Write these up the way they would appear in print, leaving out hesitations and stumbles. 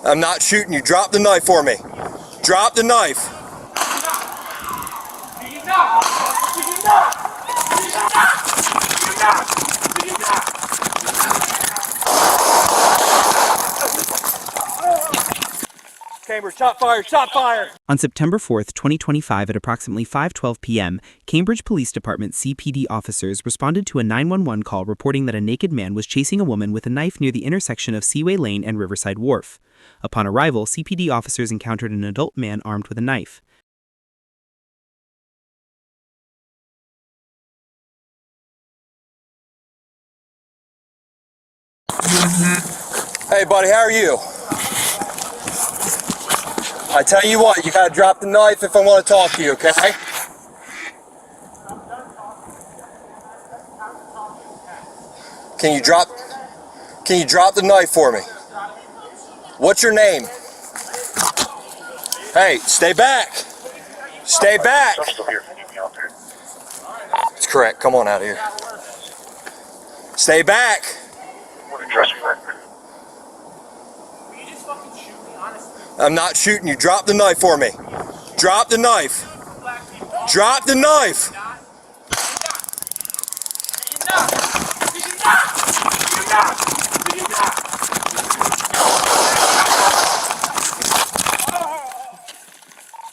I'm not shooting you. Drop the knife for me. Drop the knife. Do you not? Do you not? Do you not? Do you not? Do you not? Cambridge, shot fire, shot fire! On September 4th, 2025 at approximately 5:12 p.m., Cambridge Police Department CPD officers responded to a 911 call reporting that a naked man was chasing a woman with a knife near the intersection of Seaway Lane and Riverside Wharf. Upon arrival, CPD officers encountered an adult man armed with a knife. Hey buddy, how are you? I tell you what, you gotta drop the knife if I want to talk to you, okay? Can you drop the knife for me? What's your name? Hey, stay back. Stay back. It's correct. Come on out of here. Stay back. I'm not shooting you. Drop the knife for me. Drop the knife. Drop the knife.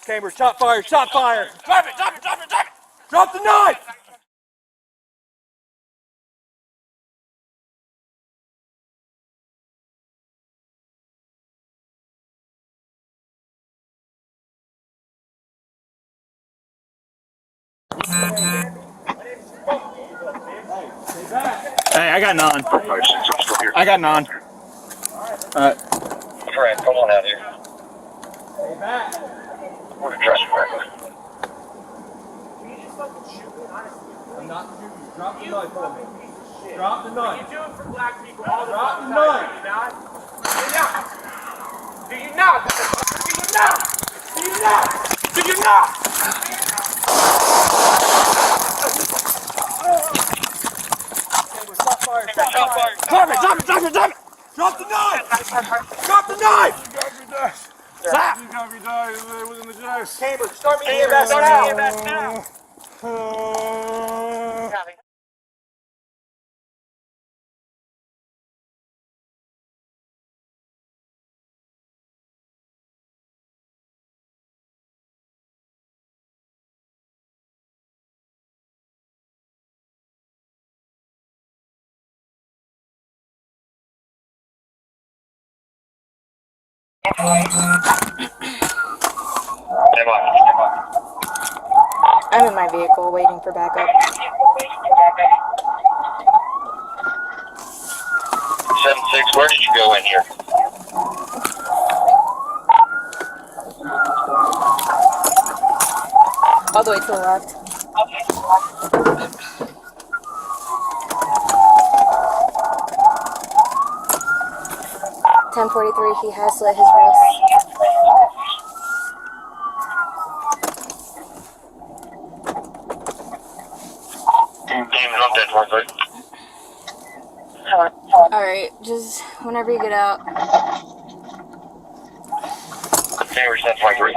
Cambridge, shot fire, shot fire! Drop it, drop it, drop it, drop it! Drop the knife! Hey, I got none. I got none. Frank, come on out here. Stay back. We're addressing that. I'm not shooting you. Drop the knife for me. Drop the knife. You do it for black people all the time. Drop the knife. Do you not? Do you not? Do you not? Do you not? Shot fire, shot fire. Drop it, drop it, drop it, drop it. Drop the knife. Drop the knife. Stop. You can't be dying within the house. Cambridge, start me EMS now. I'm in my vehicle waiting for backup. 7-6, where did you go in here? All the way to the left. .1043, he has slit his wrist. Alright, just whenever you get out. Cambridge, 10-43.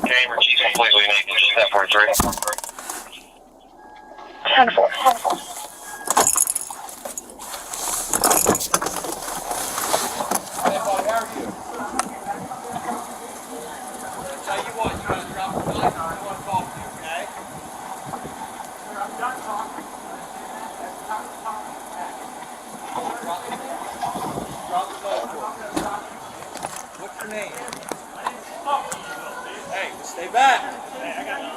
Cambridge, he's completely naked, just 10-43. 10-4. What's your name? Hey, stay back.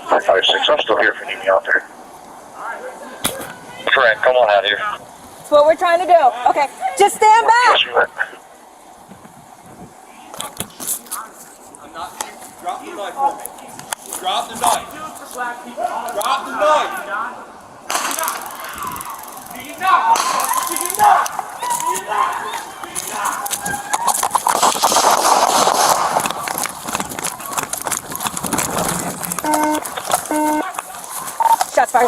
5-6, I'm still here if you need me out there. Frank, come on out here. That's what we're trying to do. Okay, just stand back. I'm not shooting. Drop the knife for me. Drop the knife. Drop the knife. Do you not? Do you not? Do you not? Do you not?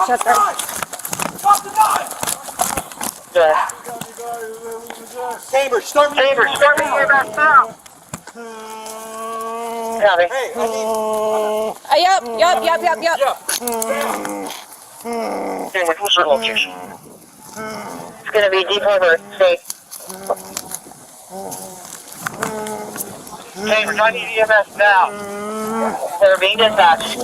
Dorchester. Drop the knife! Yeah. Cambridge, start me. Cambridge, start me EMS now. County. Hey, I need... Yup. Cambridge, what's your location? It's gonna be Deep Harbor State. Cambridge, I need EMS now. They're being dispatched.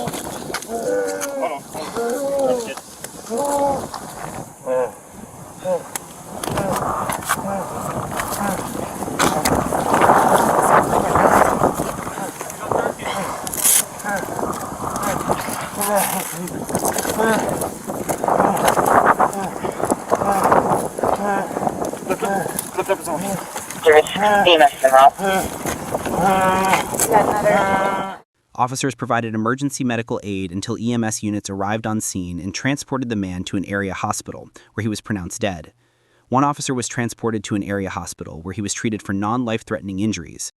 Lift up his arm. There's EMS in route. Got another. Officers provided emergency medical aid until EMS units arrived on scene and transported the man to an area hospital, where he was pronounced dead. One officer was transported to an area hospital where he was treated for non-life-threatening injuries.